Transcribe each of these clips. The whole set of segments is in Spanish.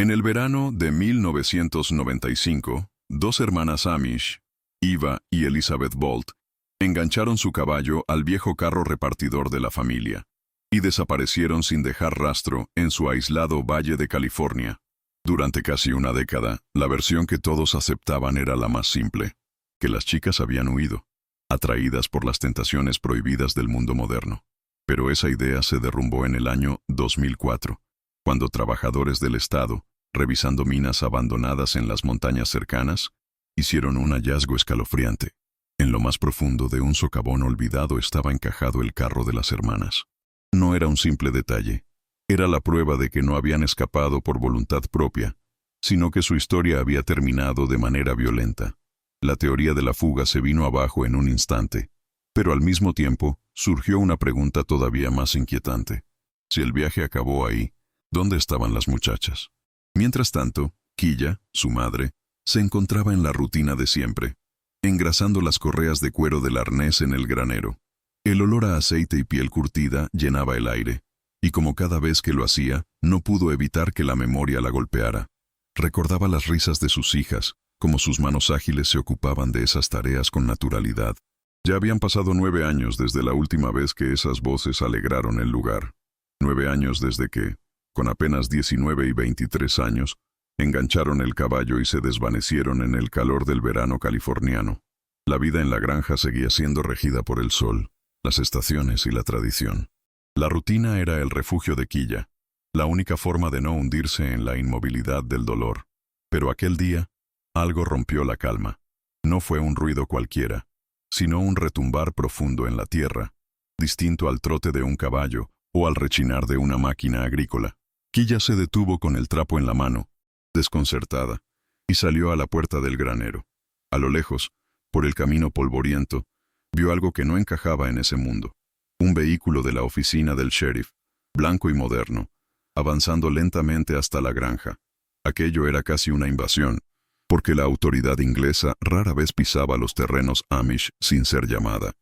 En el verano de 1995, dos hermanas Amish, Eva y Elizabeth Bolt, engancharon su caballo al viejo carro repartidor de la familia y desaparecieron sin dejar rastro en su aislado valle de California. Durante casi una década, la versión que todos aceptaban era la más simple, que las chicas habían huido, atraídas por las tentaciones prohibidas del mundo moderno. Pero esa idea se derrumbó en el año 2004, cuando trabajadores del Estado, revisando minas abandonadas en las montañas cercanas, hicieron un hallazgo escalofriante. En lo más profundo de un socavón olvidado estaba encajado el carro de las hermanas. No era un simple detalle. Era la prueba de que no habían escapado por voluntad propia, sino que su historia había terminado de manera violenta. La teoría de la fuga se vino abajo en un instante, pero al mismo tiempo surgió una pregunta todavía más inquietante. Si el viaje acabó ahí, ¿dónde estaban las muchachas? Mientras tanto, Quilla, su madre, se encontraba en la rutina de siempre, engrasando las correas de cuero del arnés en el granero. El olor a aceite y piel curtida llenaba el aire, y como cada vez que lo hacía, no pudo evitar que la memoria la golpeara. Recordaba las risas de sus hijas, como sus manos ágiles se ocupaban de esas tareas con naturalidad. Ya habían pasado 9 años desde la última vez que esas voces alegraron el lugar. 9 años desde que, con apenas 19 y 23 años, engancharon el caballo y se desvanecieron en el calor del verano californiano. La vida en la granja seguía siendo regida por el sol, las estaciones y la tradición. La rutina era el refugio de Quilla, la única forma de no hundirse en la inmovilidad del dolor. Pero aquel día, algo rompió la calma. No fue un ruido cualquiera, sino un retumbar profundo en la tierra, distinto al trote de un caballo o al rechinar de una máquina agrícola. Quilla se detuvo con el trapo en la mano, desconcertada, y salió a la puerta del granero. A lo lejos, por el camino polvoriento, vio algo que no encajaba en ese mundo. Un vehículo de la oficina del sheriff, blanco y moderno, avanzando lentamente hasta la granja. Aquello era casi una invasión, porque la autoridad inglesa rara vez pisaba los terrenos Amish sin ser llamada.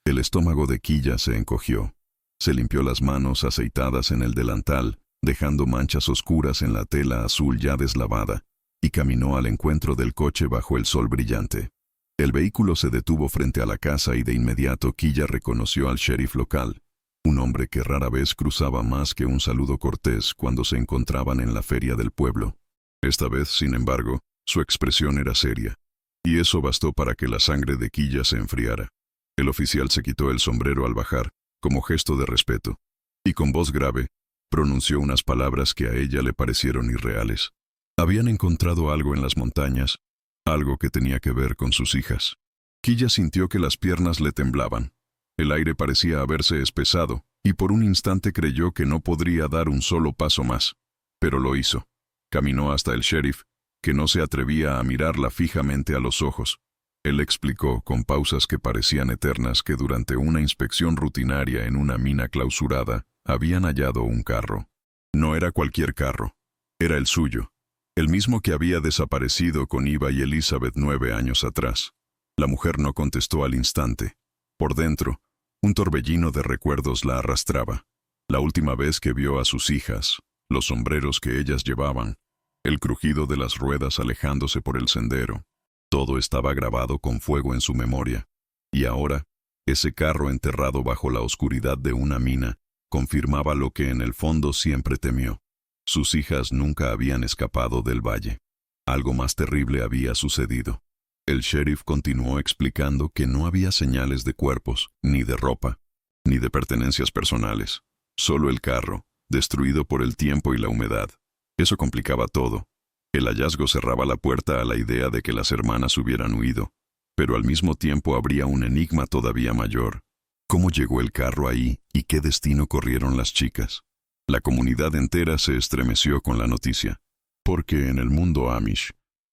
El estómago de Quilla se encogió. Se limpió las manos aceitadas en el delantal, dejando manchas oscuras en la tela azul ya deslavada, y caminó al encuentro del coche bajo el sol brillante. El vehículo se detuvo frente a la casa y de inmediato Quilla reconoció al sheriff local, un hombre que rara vez cruzaba más que un saludo cortés cuando se encontraban en la feria del pueblo. Esta vez, sin embargo, su expresión era seria, y eso bastó para que la sangre de Quilla se enfriara. El oficial se quitó el sombrero al bajar, como gesto de respeto, y con voz grave, pronunció unas palabras que a ella le parecieron irreales. Habían encontrado algo en las montañas, algo que tenía que ver con sus hijas. Quilla sintió que las piernas le temblaban. El aire parecía haberse espesado, y por un instante creyó que no podría dar un solo paso más. Pero lo hizo. Caminó hasta el sheriff, que no se atrevía a mirarla fijamente a los ojos. Él explicó, con pausas que parecían eternas, que durante una inspección rutinaria en una mina clausurada, habían hallado un carro. No era cualquier carro. Era el suyo. El mismo que había desaparecido con Eva y Elizabeth 9 años atrás. La mujer no contestó al instante. Por dentro, un torbellino de recuerdos la arrastraba. La última vez que vio a sus hijas, los sombreros que ellas llevaban, el crujido de las ruedas alejándose por el sendero. Todo estaba grabado con fuego en su memoria. Y ahora, ese carro enterrado bajo la oscuridad de una mina, confirmaba lo que en el fondo siempre temió. Sus hijas nunca habían escapado del valle. Algo más terrible había sucedido. El sheriff continuó explicando que no había señales de cuerpos, ni de ropa, ni de pertenencias personales. Solo el carro, destruido por el tiempo y la humedad. Eso complicaba todo. El hallazgo cerraba la puerta a la idea de que las hermanas hubieran huido, pero al mismo tiempo habría un enigma todavía mayor. ¿Cómo llegó el carro ahí y qué destino corrieron las chicas? La comunidad entera se estremeció con la noticia, porque en el mundo Amish,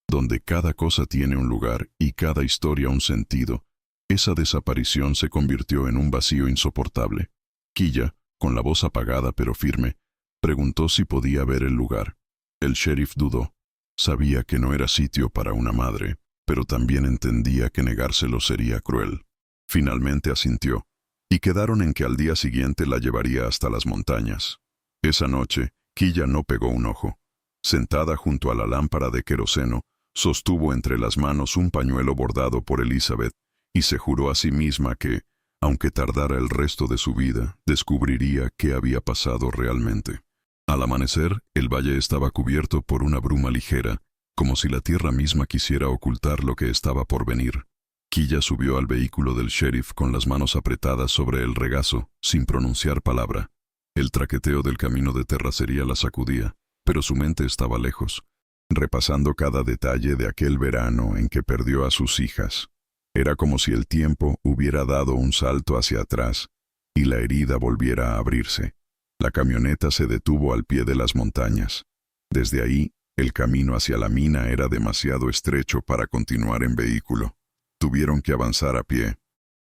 donde cada cosa tiene un lugar y cada historia un sentido, esa desaparición se convirtió en un vacío insoportable. Quilla, con la voz apagada pero firme, preguntó si podía ver el lugar. El sheriff dudó. Sabía que no era sitio para una madre, pero también entendía que negárselo sería cruel. Finalmente asintió, y quedaron en que al día siguiente la llevaría hasta las montañas. Esa noche, Quilla no pegó un ojo. Sentada junto a la lámpara de queroseno, sostuvo entre las manos un pañuelo bordado por Elizabeth y se juró a sí misma que, aunque tardara el resto de su vida, descubriría qué había pasado realmente. Al amanecer, el valle estaba cubierto por una bruma ligera, como si la tierra misma quisiera ocultar lo que estaba por venir. Quilla subió al vehículo del sheriff con las manos apretadas sobre el regazo, sin pronunciar palabra. El traqueteo del camino de terracería la sacudía, pero su mente estaba lejos, repasando cada detalle de aquel verano en que perdió a sus hijas. Era como si el tiempo hubiera dado un salto hacia atrás y la herida volviera a abrirse. La camioneta se detuvo al pie de las montañas. Desde ahí, el camino hacia la mina era demasiado estrecho para continuar en vehículo. Tuvieron que avanzar a pie,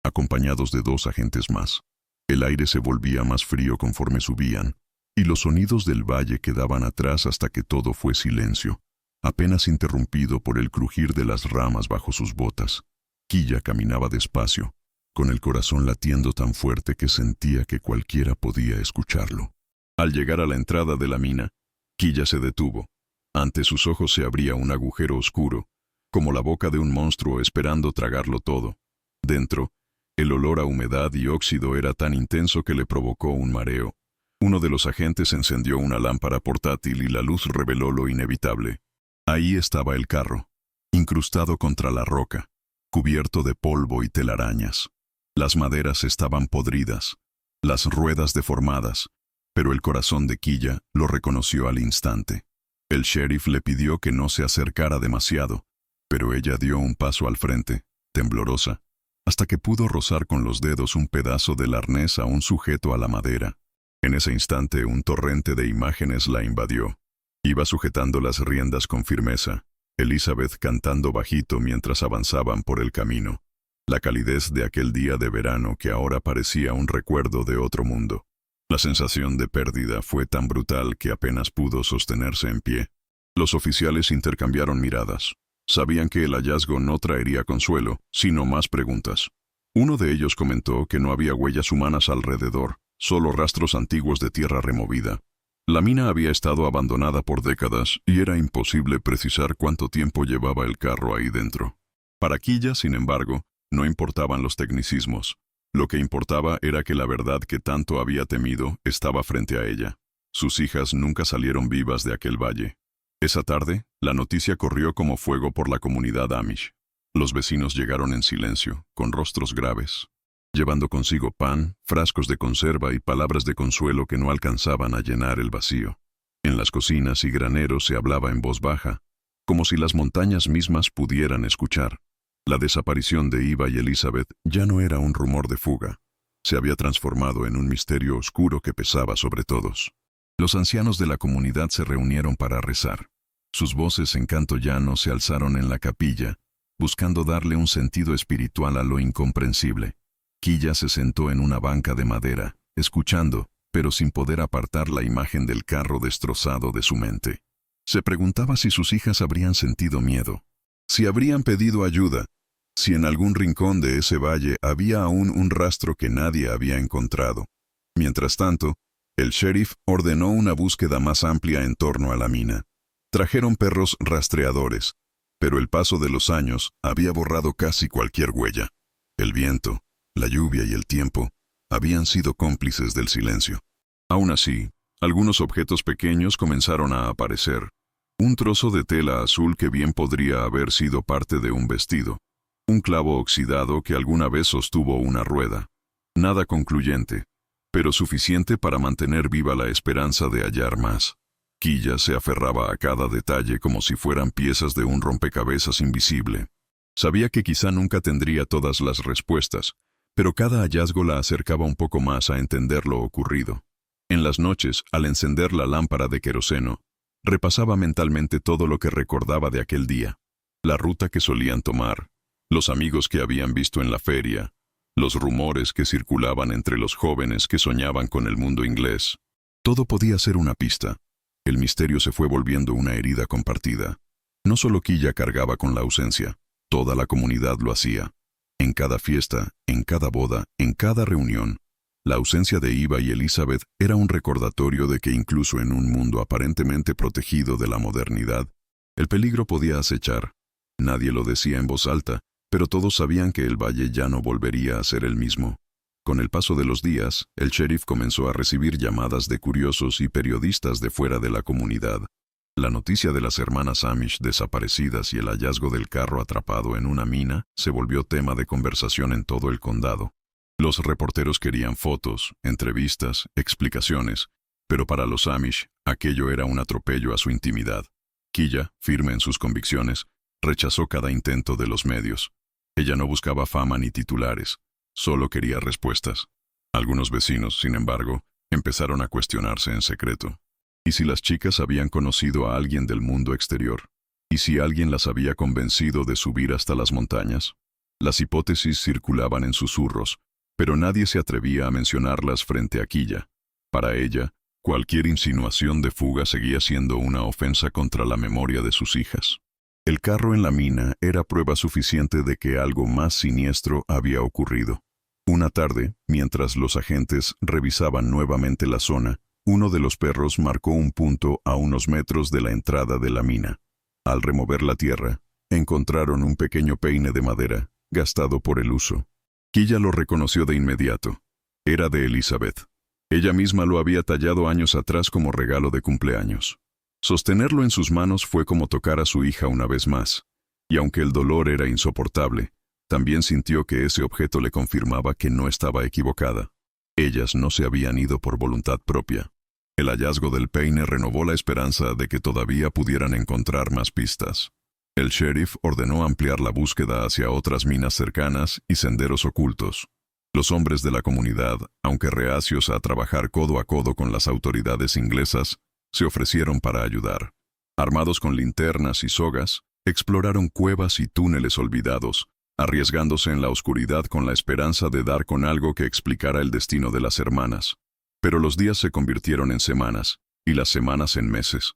acompañados de 2 agentes más. El aire se volvía más frío conforme subían, y los sonidos del valle quedaban atrás hasta que todo fue silencio, apenas interrumpido por el crujir de las ramas bajo sus botas. Quilla caminaba despacio, con el corazón latiendo tan fuerte que sentía que cualquiera podía escucharlo. Al llegar a la entrada de la mina, Quilla se detuvo. Ante sus ojos se abría un agujero oscuro, como la boca de un monstruo esperando tragarlo todo. Dentro, el olor a humedad y óxido era tan intenso que le provocó un mareo. Uno de los agentes encendió una lámpara portátil y la luz reveló lo inevitable. Ahí estaba el carro, incrustado contra la roca, cubierto de polvo y telarañas. Las maderas estaban podridas, las ruedas deformadas, pero el corazón de Quilla lo reconoció al instante. El sheriff le pidió que no se acercara demasiado, pero ella dio un paso al frente, temblorosa, hasta que pudo rozar con los dedos un pedazo del arnés aún sujeto a la madera. En ese instante un torrente de imágenes la invadió. Iba sujetando las riendas con firmeza, Elizabeth cantando bajito mientras avanzaban por el camino. La calidez de aquel día de verano que ahora parecía un recuerdo de otro mundo. La sensación de pérdida fue tan brutal que apenas pudo sostenerse en pie. Los oficiales intercambiaron miradas. Sabían que el hallazgo no traería consuelo, sino más preguntas. Uno de ellos comentó que no había huellas humanas alrededor, solo rastros antiguos de tierra removida. La mina había estado abandonada por décadas y era imposible precisar cuánto tiempo llevaba el carro ahí dentro. Para Quilla, sin embargo, no importaban los tecnicismos. Lo que importaba era que la verdad que tanto había temido estaba frente a ella. Sus hijas nunca salieron vivas de aquel valle. Esa tarde, la noticia corrió como fuego por la comunidad Amish. Los vecinos llegaron en silencio, con rostros graves, llevando consigo pan, frascos de conserva y palabras de consuelo que no alcanzaban a llenar el vacío. En las cocinas y graneros se hablaba en voz baja, como si las montañas mismas pudieran escuchar. La desaparición de Eva y Elizabeth ya no era un rumor de fuga. Se había transformado en un misterio oscuro que pesaba sobre todos. Los ancianos de la comunidad se reunieron para rezar. Sus voces en canto llano se alzaron en la capilla, buscando darle un sentido espiritual a lo incomprensible. Quilla se sentó en una banca de madera, escuchando, pero sin poder apartar la imagen del carro destrozado de su mente. Se preguntaba si sus hijas habrían sentido miedo, si habrían pedido ayuda, si en algún rincón de ese valle había aún un rastro que nadie había encontrado. Mientras tanto, el sheriff ordenó una búsqueda más amplia en torno a la mina. Trajeron perros rastreadores, pero el paso de los años había borrado casi cualquier huella. El viento, la lluvia y el tiempo habían sido cómplices del silencio. Aún así, algunos objetos pequeños comenzaron a aparecer. Un trozo de tela azul que bien podría haber sido parte de un vestido. Un clavo oxidado que alguna vez sostuvo una rueda. Nada concluyente, pero suficiente para mantener viva la esperanza de hallar más. Quilla se aferraba a cada detalle como si fueran piezas de un rompecabezas invisible. Sabía que quizá nunca tendría todas las respuestas, pero cada hallazgo la acercaba un poco más a entender lo ocurrido. En las noches, al encender la lámpara de queroseno, repasaba mentalmente todo lo que recordaba de aquel día. La ruta que solían tomar, los amigos que habían visto en la feria, los rumores que circulaban entre los jóvenes que soñaban con el mundo inglés. Todo podía ser una pista. El misterio se fue volviendo una herida compartida. No solo Quilla cargaba con la ausencia, toda la comunidad lo hacía. En cada fiesta, en cada boda, en cada reunión, La ausencia de Eva y Elizabeth era un recordatorio de que incluso en un mundo aparentemente protegido de la modernidad, el peligro podía acechar. Nadie lo decía en voz alta, pero todos sabían que el valle ya no volvería a ser el mismo. Con el paso de los días, el sheriff comenzó a recibir llamadas de curiosos y periodistas de fuera de la comunidad. La noticia de las hermanas Amish desaparecidas y el hallazgo del carro atrapado en una mina se volvió tema de conversación en todo el condado. Los reporteros querían fotos, entrevistas, explicaciones, pero para los Amish, aquello era un atropello a su intimidad. Quilla, firme en sus convicciones, rechazó cada intento de los medios. Ella no buscaba fama ni titulares, solo quería respuestas. Algunos vecinos, sin embargo, empezaron a cuestionarse en secreto. ¿Y si las chicas habían conocido a alguien del mundo exterior? ¿Y si alguien las había convencido de subir hasta las montañas? Las hipótesis circulaban en susurros, pero nadie se atrevía a mencionarlas frente a Quilla. Para ella, cualquier insinuación de fuga seguía siendo una ofensa contra la memoria de sus hijas. El carro en la mina era prueba suficiente de que algo más siniestro había ocurrido. Una tarde, mientras los agentes revisaban nuevamente la zona, uno de los perros marcó un punto a unos metros de la entrada de la mina. Al remover la tierra, encontraron un pequeño peine de madera, gastado por el uso. Quilla lo reconoció de inmediato. Era de Elizabeth. Ella misma lo había tallado años atrás como regalo de cumpleaños. Sostenerlo en sus manos fue como tocar a su hija una vez más, y aunque el dolor era insoportable, también sintió que ese objeto le confirmaba que no estaba equivocada. Ellas no se habían ido por voluntad propia. El hallazgo del peine renovó la esperanza de que todavía pudieran encontrar más pistas. El sheriff ordenó ampliar la búsqueda hacia otras minas cercanas y senderos ocultos. Los hombres de la comunidad, aunque reacios a trabajar codo a codo con las autoridades inglesas, se ofrecieron para ayudar. Armados con linternas y sogas, exploraron cuevas y túneles olvidados, arriesgándose en la oscuridad con la esperanza de dar con algo que explicara el destino de las hermanas. Pero los días se convirtieron en semanas, y las semanas en meses.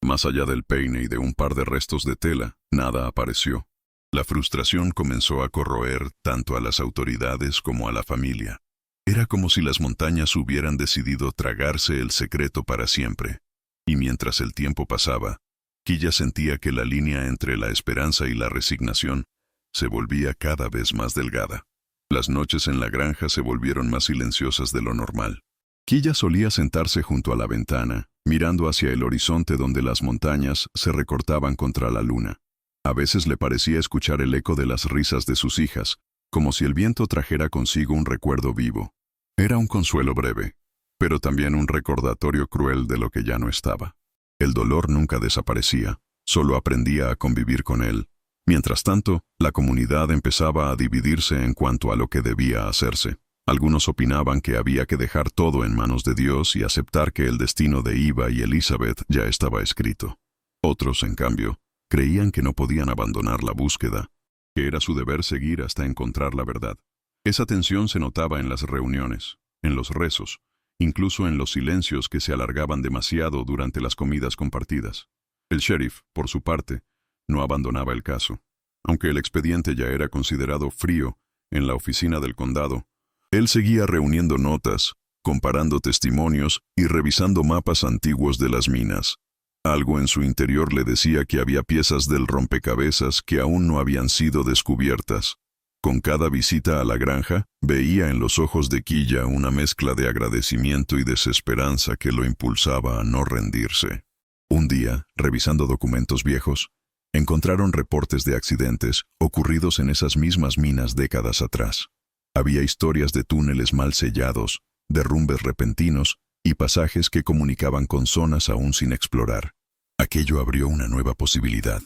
Más allá del peine y de un par de restos de tela, nada apareció. La frustración comenzó a corroer tanto a las autoridades como a la familia. Era como si las montañas hubieran decidido tragarse el secreto para siempre. Y mientras el tiempo pasaba, Quilla sentía que la línea entre la esperanza y la resignación se volvía cada vez más delgada. Las noches en la granja se volvieron más silenciosas de lo normal. Quilla solía sentarse junto a la ventana, mirando hacia el horizonte donde las montañas se recortaban contra la luna. A veces le parecía escuchar el eco de las risas de sus hijas, como si el viento trajera consigo un recuerdo vivo. Era un consuelo breve, pero también un recordatorio cruel de lo que ya no estaba. El dolor nunca desaparecía, solo aprendía a convivir con él. Mientras tanto, la comunidad empezaba a dividirse en cuanto a lo que debía hacerse. Algunos opinaban que había que dejar todo en manos de Dios y aceptar que el destino de Eva y Elizabeth ya estaba escrito. Otros, en cambio, creían que no podían abandonar la búsqueda, que era su deber seguir hasta encontrar la verdad. Esa tensión se notaba en las reuniones, en los rezos, incluso en los silencios que se alargaban demasiado durante las comidas compartidas. El sheriff, por su parte, no abandonaba el caso. Aunque el expediente ya era considerado frío en la oficina del condado, él seguía reuniendo notas, comparando testimonios y revisando mapas antiguos de las minas. Algo en su interior le decía que había piezas del rompecabezas que aún no habían sido descubiertas. Con cada visita a la granja, veía en los ojos de Quilla una mezcla de agradecimiento y desesperanza que lo impulsaba a no rendirse. Un día, revisando documentos viejos, encontraron reportes de accidentes ocurridos en esas mismas minas décadas atrás. Había historias de túneles mal sellados, derrumbes repentinos y pasajes que comunicaban con zonas aún sin explorar. Aquello abrió una nueva posibilidad,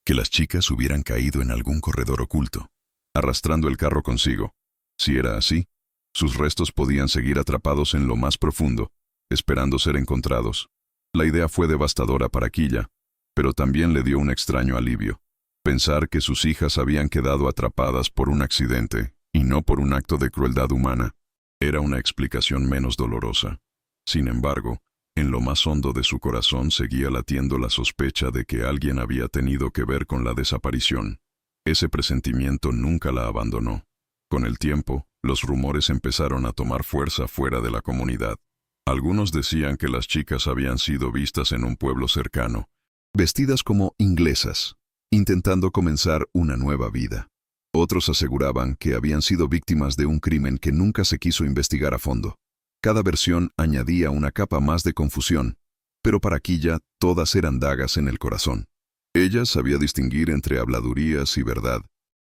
que las chicas hubieran caído en algún corredor oculto, arrastrando el carro consigo. Si era así, sus restos podían seguir atrapados en lo más profundo, esperando ser encontrados. La idea fue devastadora para Quilla, pero también le dio un extraño alivio. Pensar que sus hijas habían quedado atrapadas por un accidente, y no por un acto de crueldad humana, era una explicación menos dolorosa. Sin embargo, en lo más hondo de su corazón seguía latiendo la sospecha de que alguien había tenido que ver con la desaparición. Ese presentimiento nunca la abandonó. Con el tiempo, Los rumores empezaron a tomar fuerza fuera de la comunidad. Algunos decían que las chicas habían sido vistas en un pueblo cercano, vestidas como inglesas, intentando comenzar una nueva vida. Otros aseguraban que habían sido víctimas de un crimen que nunca se quiso investigar a fondo. Cada versión añadía una capa más de confusión, pero para Quilla todas eran dagas en el corazón. Ella sabía distinguir entre habladurías y verdad,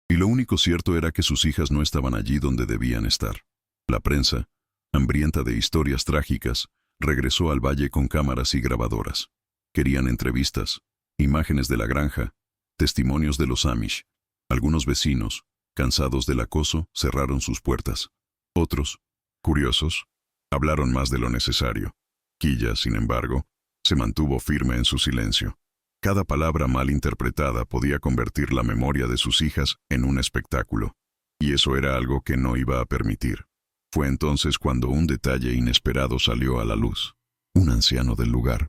y lo único cierto era que sus hijas no estaban allí donde debían estar. La prensa, hambrienta de historias trágicas, regresó al valle con cámaras y grabadoras. Querían entrevistas, imágenes de la granja, testimonios de los Amish. Algunos vecinos, cansados del acoso, cerraron sus puertas. Otros, curiosos, hablaron más de lo necesario. Quilla, sin embargo, se mantuvo firme en su silencio. Cada palabra mal interpretada podía convertir la memoria de sus hijas en un espectáculo, y eso era algo que no iba a permitir. Fue entonces cuando un detalle inesperado salió a la luz. Un anciano del lugar,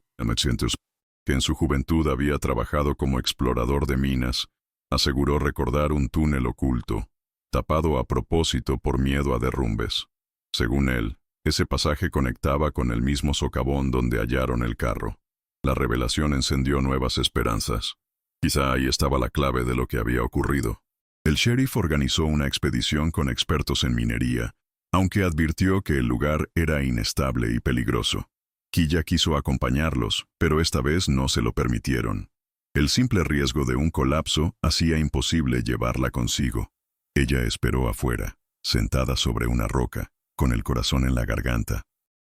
que en su juventud había trabajado como explorador de minas, aseguró recordar un túnel oculto, tapado a propósito por miedo a derrumbes. Según él, ese pasaje conectaba con el mismo socavón donde hallaron el carro. La revelación encendió nuevas esperanzas. Quizá ahí estaba la clave de lo que había ocurrido. El sheriff organizó una expedición con expertos en minería, aunque advirtió que el lugar era inestable y peligroso. Quilla quiso acompañarlos, pero esta vez no se lo permitieron. El simple riesgo de un colapso hacía imposible llevarla consigo. Ella esperó afuera, sentada sobre una roca, con el corazón en la garganta,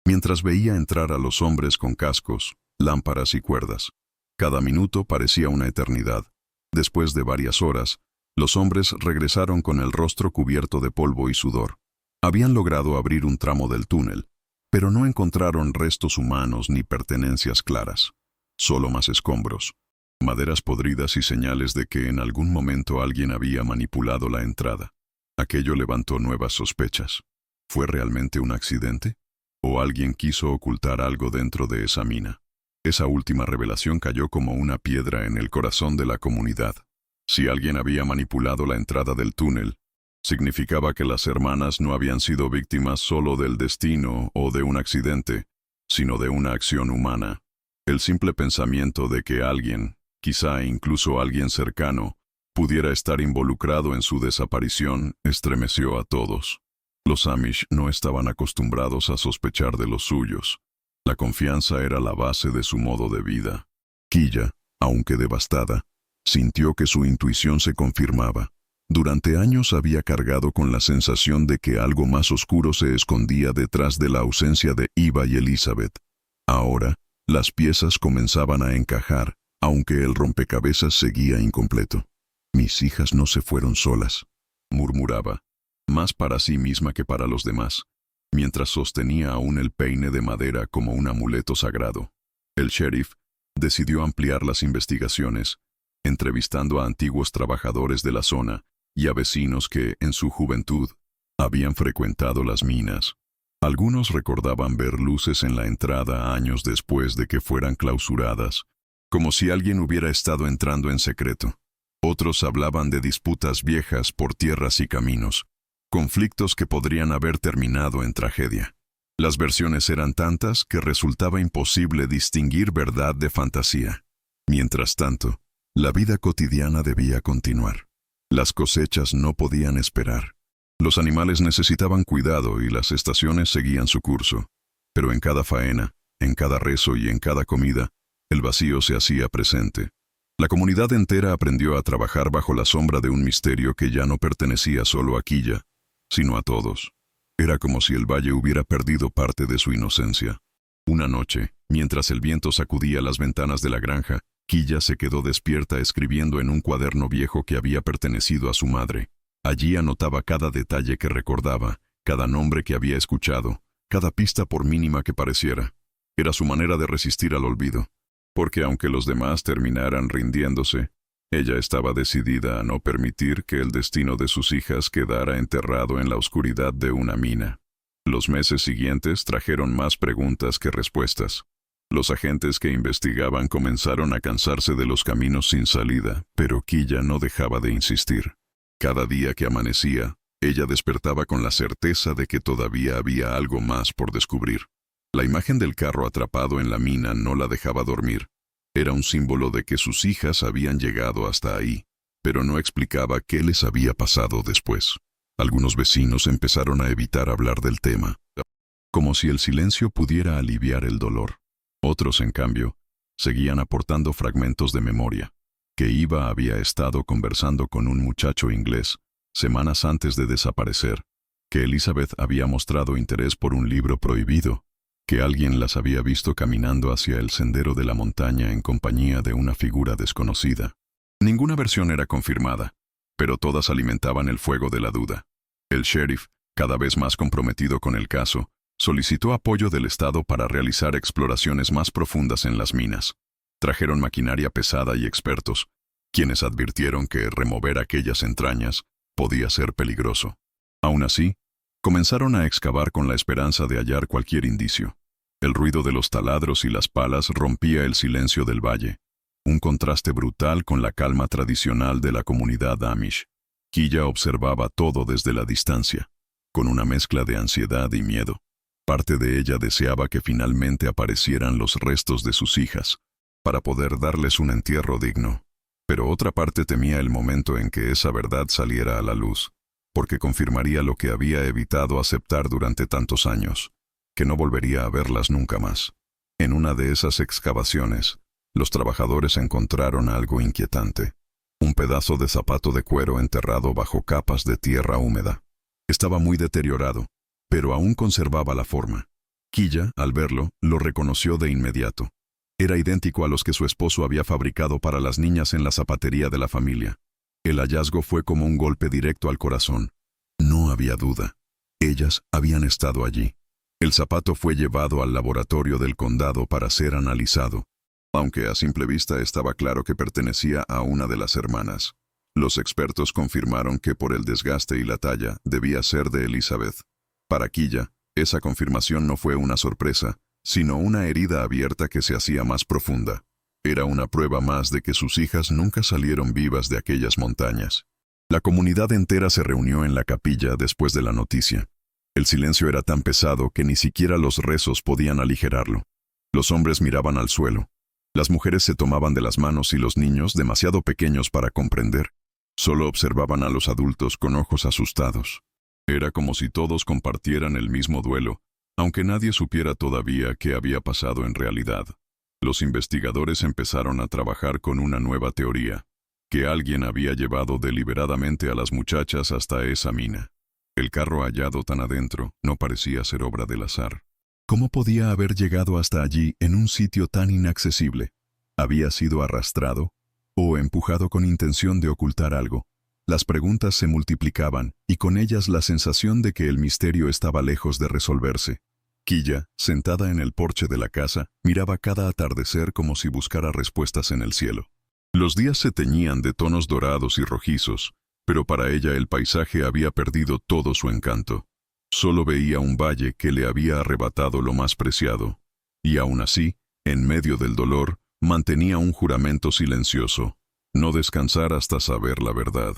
mientras veía entrar a los hombres con cascos, lámparas y cuerdas. Cada minuto parecía una eternidad. Después de varias horas, los hombres regresaron con el rostro cubierto de polvo y sudor. Habían logrado abrir un tramo del túnel, pero no encontraron restos humanos ni pertenencias claras, solo más escombros, maderas podridas y señales de que en algún momento alguien había manipulado la entrada. Aquello levantó nuevas sospechas. ¿Fue realmente un accidente? ¿O alguien quiso ocultar algo dentro de esa mina? Esa última revelación cayó como una piedra en el corazón de la comunidad. Si alguien había manipulado la entrada del túnel, significaba que las hermanas no habían sido víctimas solo del destino o de un accidente, sino de una acción humana. El simple pensamiento de que alguien, quizá incluso alguien cercano, pudiera estar involucrado en su desaparición, estremeció a todos. Los Amish no estaban acostumbrados a sospechar de los suyos. La confianza era la base de su modo de vida. Quilla, aunque devastada, sintió que su intuición se confirmaba. Durante años había cargado con la sensación de que algo más oscuro se escondía detrás de la ausencia de Eva y Elizabeth. Ahora, las piezas comenzaban a encajar, aunque el rompecabezas seguía incompleto. «Mis hijas no se fueron solas», murmuraba, más para sí misma que para los demás, mientras sostenía aún el peine de madera como un amuleto sagrado. El sheriff decidió ampliar las investigaciones, entrevistando a antiguos trabajadores de la zona y a vecinos que, en su juventud, habían frecuentado las minas. Algunos recordaban ver luces en la entrada años después de que fueran clausuradas, como si alguien hubiera estado entrando en secreto. Otros hablaban de disputas viejas por tierras y caminos, conflictos que podrían haber terminado en tragedia. Las versiones eran tantas que resultaba imposible distinguir verdad de fantasía. Mientras tanto, la vida cotidiana debía continuar. Las cosechas no podían esperar. Los animales necesitaban cuidado y las estaciones seguían su curso. Pero en cada faena, en cada rezo y en cada comida, el vacío se hacía presente. La comunidad entera aprendió a trabajar bajo la sombra de un misterio que ya no pertenecía solo a Quilla, sino a todos. Era como si el valle hubiera perdido parte de su inocencia. Una noche, mientras el viento sacudía las ventanas de la granja, Quilla se quedó despierta escribiendo en un cuaderno viejo que había pertenecido a su madre. Allí anotaba cada detalle que recordaba, cada nombre que había escuchado, cada pista por mínima que pareciera. Era su manera de resistir al olvido, porque aunque los demás terminaran rindiéndose, ella estaba decidida a no permitir que el destino de sus hijas quedara enterrado en la oscuridad de una mina. Los meses siguientes trajeron más preguntas que respuestas. Los agentes que investigaban comenzaron a cansarse de los caminos sin salida, pero Quilla no dejaba de insistir. Cada día que amanecía, Ella despertaba con la certeza de que todavía había algo más por descubrir. La imagen del carro atrapado en la mina no la dejaba dormir. Era un símbolo de que sus hijas habían llegado hasta ahí, pero no explicaba qué les había pasado después. Algunos vecinos empezaron a evitar hablar del tema, como si el silencio pudiera aliviar el dolor. Otros, en cambio, seguían aportando fragmentos de memoria. Que Eva había estado conversando con un muchacho inglés semanas antes de desaparecer, que Elizabeth había mostrado interés por un libro prohibido, que alguien las había visto caminando hacia el sendero de la montaña en compañía de una figura desconocida. Ninguna versión era confirmada, pero todas alimentaban el fuego de la duda. El sheriff, cada vez más comprometido con el caso, solicitó apoyo del Estado para realizar exploraciones más profundas en las minas. Trajeron maquinaria pesada y expertos, quienes advirtieron que remover aquellas entrañas podía ser peligroso. Aún así, comenzaron a excavar con la esperanza de hallar cualquier indicio. El ruido de los taladros y las palas rompía el silencio del valle, un contraste brutal con la calma tradicional de la comunidad Amish. Quilla observaba todo desde la distancia, con una mezcla de ansiedad y miedo. Parte de ella deseaba que finalmente aparecieran los restos de sus hijas, para poder darles un entierro digno. Pero otra parte temía el momento en que esa verdad saliera a la luz, porque confirmaría lo que había evitado aceptar durante tantos años, que no volvería a verlas nunca más. En una de esas excavaciones, los trabajadores encontraron algo inquietante. Un pedazo de zapato de cuero enterrado bajo capas de tierra húmeda. Estaba muy deteriorado, pero aún conservaba la forma. Quilla, al verlo, lo reconoció de inmediato. Era idéntico a los que su esposo había fabricado para las niñas en la zapatería de la familia. El hallazgo fue como un golpe directo al corazón. No había duda. Ellas habían estado allí. El zapato fue llevado al laboratorio del condado para ser analizado, aunque a simple vista estaba claro que pertenecía a una de las hermanas. Los expertos confirmaron que por el desgaste y la talla debía ser de Elizabeth. Para Quilla, esa confirmación no fue una sorpresa, sino una herida abierta que se hacía más profunda. Era una prueba más de que sus hijas nunca salieron vivas de aquellas montañas. La comunidad entera se reunió en la capilla después de la noticia. El silencio era tan pesado que ni siquiera los rezos podían aligerarlo. Los hombres miraban al suelo. Las mujeres se tomaban de las manos y los niños, demasiado pequeños para comprender, solo observaban a los adultos con ojos asustados. Era como si todos compartieran el mismo duelo, aunque nadie supiera todavía qué había pasado en realidad. Los investigadores empezaron a trabajar con una nueva teoría, que alguien había llevado deliberadamente a las muchachas hasta esa mina. El carro hallado tan adentro no parecía ser obra del azar. ¿Cómo podía haber llegado hasta allí en un sitio tan inaccesible? ¿Había sido arrastrado o empujado con intención de ocultar algo? Las preguntas se multiplicaban, y con ellas la sensación de que el misterio estaba lejos de resolverse. Quilla, sentada en el porche de la casa, miraba cada atardecer como si buscara respuestas en el cielo. Los días se teñían de tonos dorados y rojizos, pero para ella el paisaje había perdido todo su encanto. Solo veía un valle que le había arrebatado lo más preciado, y aún así, en medio del dolor, mantenía un juramento silencioso: no descansar hasta saber la verdad.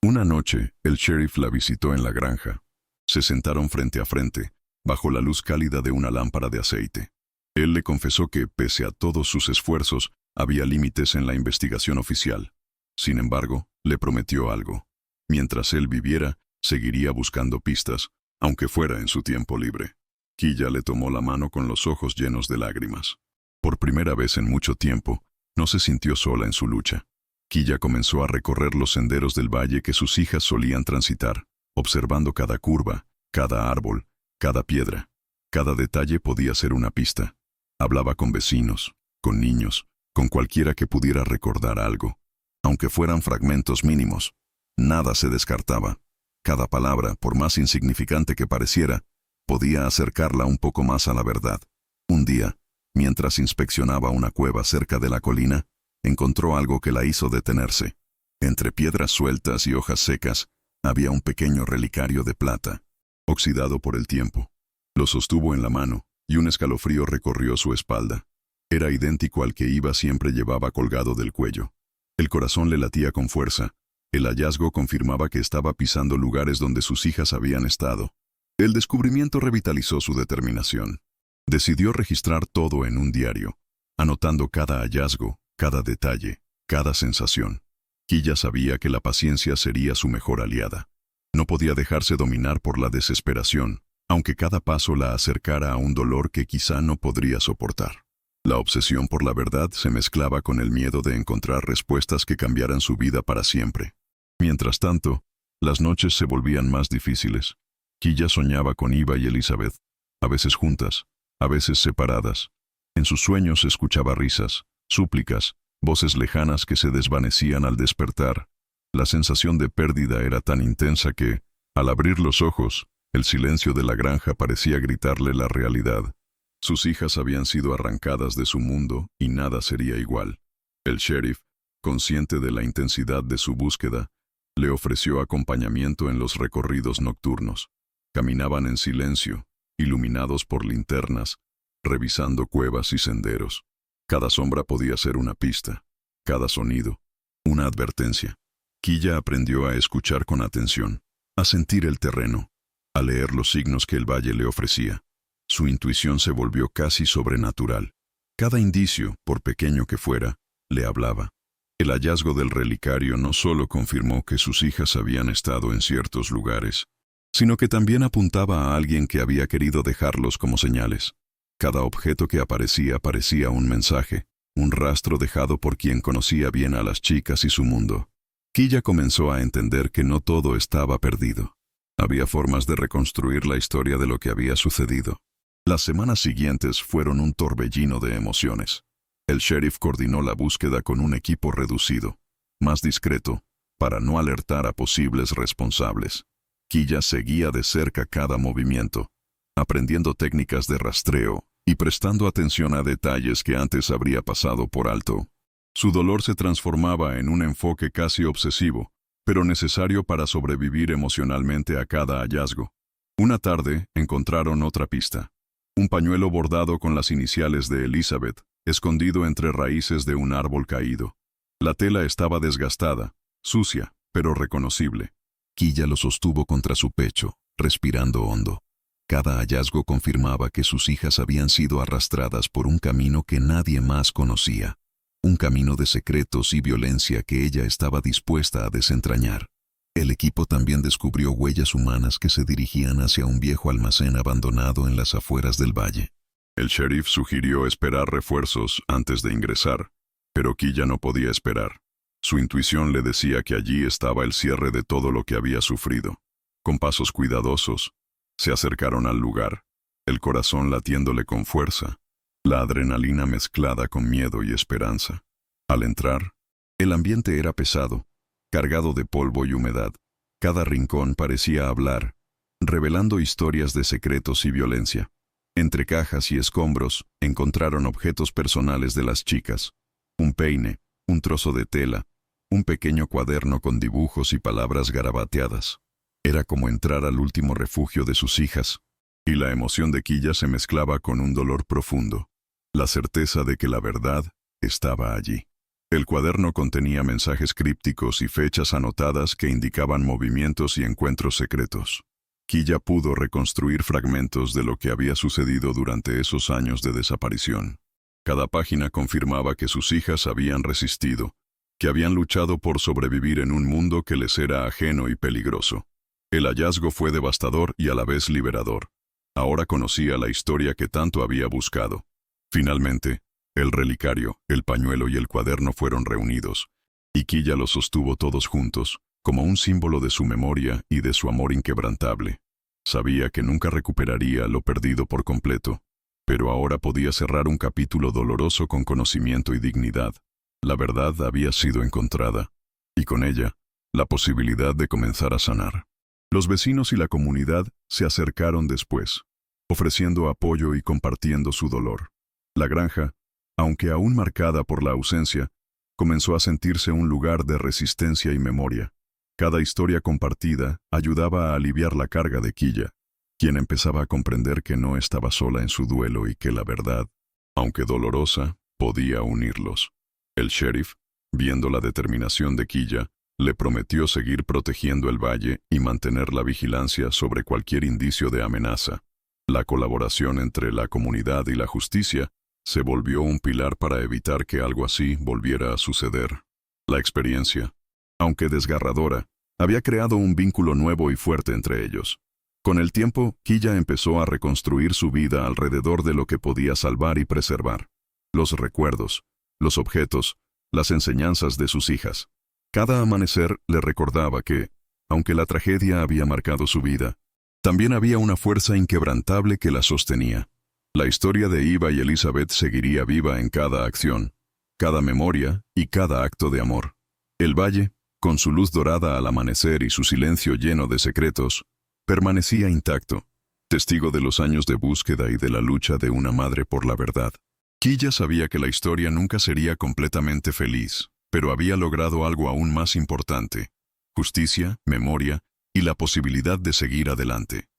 Una noche, el sheriff la visitó en la granja. Se sentaron frente a frente, bajo la luz cálida de una lámpara de aceite. Él le confesó que, pese a todos sus esfuerzos, había límites en la investigación oficial. Sin embargo, le prometió algo. Mientras él viviera, seguiría buscando pistas, aunque fuera en su tiempo libre. Quilla le tomó la mano con los ojos llenos de lágrimas. Por primera vez en mucho tiempo, no se sintió sola en su lucha. Quilla comenzó a recorrer los senderos del valle que sus hijas solían transitar, observando cada curva, cada árbol, cada piedra. Cada detalle podía ser una pista. Hablaba con vecinos, con niños, con cualquiera que pudiera recordar algo. Aunque fueran fragmentos mínimos, nada se descartaba. Cada palabra, por más insignificante que pareciera, podía acercarla un poco más a la verdad. Un día, mientras inspeccionaba una cueva cerca de la colina, encontró algo que la hizo detenerse. Entre piedras sueltas y hojas secas, había un pequeño relicario de plata, oxidado por el tiempo. Lo sostuvo en la mano, y un escalofrío recorrió su espalda. Era idéntico al que Eva siempre llevaba colgado del cuello. El corazón le latía con fuerza, El hallazgo confirmaba que estaba pisando lugares donde sus hijas habían estado. El descubrimiento revitalizó su determinación. Decidió registrar todo en un diario, anotando cada hallazgo, cada detalle, cada sensación. Quilla sabía que la paciencia sería su mejor aliada. No podía dejarse dominar por la desesperación, aunque cada paso la acercara a un dolor que quizá no podría soportar. La obsesión por la verdad se mezclaba con el miedo de encontrar respuestas que cambiaran su vida para siempre. Mientras tanto, las noches se volvían más difíciles. Quilla soñaba con Eva y Elizabeth, a veces juntas, a veces separadas. En sus sueños escuchaba risas, súplicas, voces lejanas que se desvanecían al despertar. La sensación de pérdida era tan intensa que, al abrir los ojos, el silencio de la granja parecía gritarle la realidad. Sus hijas habían sido arrancadas de su mundo y nada sería igual. El sheriff, consciente de la intensidad de su búsqueda, le ofreció acompañamiento en los recorridos nocturnos. Caminaban en silencio, iluminados por linternas, revisando cuevas y senderos. Cada sombra podía ser una pista, cada sonido, una advertencia. Quilla aprendió a escuchar con atención, a sentir el terreno, a leer los signos que el valle le ofrecía. Su intuición se volvió casi sobrenatural. Cada indicio, por pequeño que fuera, le hablaba. El hallazgo del relicario no solo confirmó que sus hijas habían estado en ciertos lugares, sino que también apuntaba a alguien que había querido dejarlos como señales. Cada objeto que aparecía parecía un mensaje, un rastro dejado por quien conocía bien a las chicas y su mundo. Quilla comenzó a entender que no todo estaba perdido. Había formas de reconstruir la historia de lo que había sucedido. Las semanas siguientes fueron un torbellino de emociones. El sheriff coordinó la búsqueda con un equipo reducido, más discreto, para no alertar a posibles responsables. Quilla seguía de cerca cada movimiento, aprendiendo técnicas de rastreo y prestando atención a detalles que antes habría pasado por alto. Su dolor se transformaba en un enfoque casi obsesivo, pero necesario para sobrevivir emocionalmente a cada hallazgo. Una tarde encontraron otra pista. Un pañuelo bordado con las iniciales de Elizabeth, escondido entre raíces de un árbol caído. La tela estaba desgastada, sucia, pero reconocible. Quilla lo sostuvo contra su pecho, respirando hondo. Cada hallazgo confirmaba que sus hijas habían sido arrastradas por un camino que nadie más conocía. Un camino de secretos y violencia que ella estaba dispuesta a desentrañar. El equipo también descubrió huellas humanas que se dirigían hacia un viejo almacén abandonado en las afueras del valle. El sheriff sugirió esperar refuerzos antes de ingresar, pero Quilla no podía esperar. Su intuición le decía que allí estaba el cierre de todo lo que había sufrido. Con pasos cuidadosos, se acercaron al lugar, el corazón latiéndole con fuerza, la adrenalina mezclada con miedo y esperanza. Al entrar, el ambiente era pesado, cargado de polvo y humedad. Cada rincón parecía hablar, revelando historias de secretos y violencia. Entre cajas y escombros, encontraron objetos personales de las chicas. Un peine, un trozo de tela, un pequeño cuaderno con dibujos y palabras garabateadas. Era como entrar al último refugio de sus hijas, y la emoción de Quilla se mezclaba con un dolor profundo. La certeza de que la verdad estaba allí. El cuaderno contenía mensajes crípticos y fechas anotadas que indicaban movimientos y encuentros secretos. Quilla pudo reconstruir fragmentos de lo que había sucedido durante esos años de desaparición. Cada página confirmaba que sus hijas habían resistido, que habían luchado por sobrevivir en un mundo que les era ajeno y peligroso. El hallazgo fue devastador y a la vez liberador. Ahora conocía la historia que tanto había buscado. Finalmente, el relicario, el pañuelo y el cuaderno fueron reunidos, y Quilla los sostuvo todos juntos, como un símbolo de su memoria y de su amor inquebrantable. Sabía que nunca recuperaría lo perdido por completo, pero ahora podía cerrar un capítulo doloroso con conocimiento y dignidad. La verdad había sido encontrada, y con ella, la posibilidad de comenzar a sanar. Los vecinos y la comunidad se acercaron después, ofreciendo apoyo y compartiendo su dolor. La granja, aunque aún marcada por la ausencia, comenzó a sentirse un lugar de resistencia y memoria. Cada historia compartida ayudaba a aliviar la carga de Quilla, quien empezaba a comprender que no estaba sola en su duelo y que la verdad, aunque dolorosa, podía unirlos. El sheriff, viendo la determinación de Quilla, le prometió seguir protegiendo el valle y mantener la vigilancia sobre cualquier indicio de amenaza. La colaboración entre la comunidad y la justicia se volvió un pilar para evitar que algo así volviera a suceder. La experiencia, aunque desgarradora, había creado un vínculo nuevo y fuerte entre ellos. Con el tiempo, Quilla empezó a reconstruir su vida alrededor de lo que podía salvar y preservar. Los recuerdos, los objetos, las enseñanzas de sus hijas. Cada amanecer le recordaba que, aunque la tragedia había marcado su vida, también había una fuerza inquebrantable que la sostenía. La historia de Iva y Elizabeth seguiría viva en cada acción, cada memoria y cada acto de amor. El valle, con su luz dorada al amanecer y su silencio lleno de secretos, permanecía intacto, testigo de los años de búsqueda y de la lucha de una madre por la verdad. Quilla sabía que la historia nunca sería completamente feliz, pero había logrado algo aún más importante: justicia, memoria y la posibilidad de seguir adelante.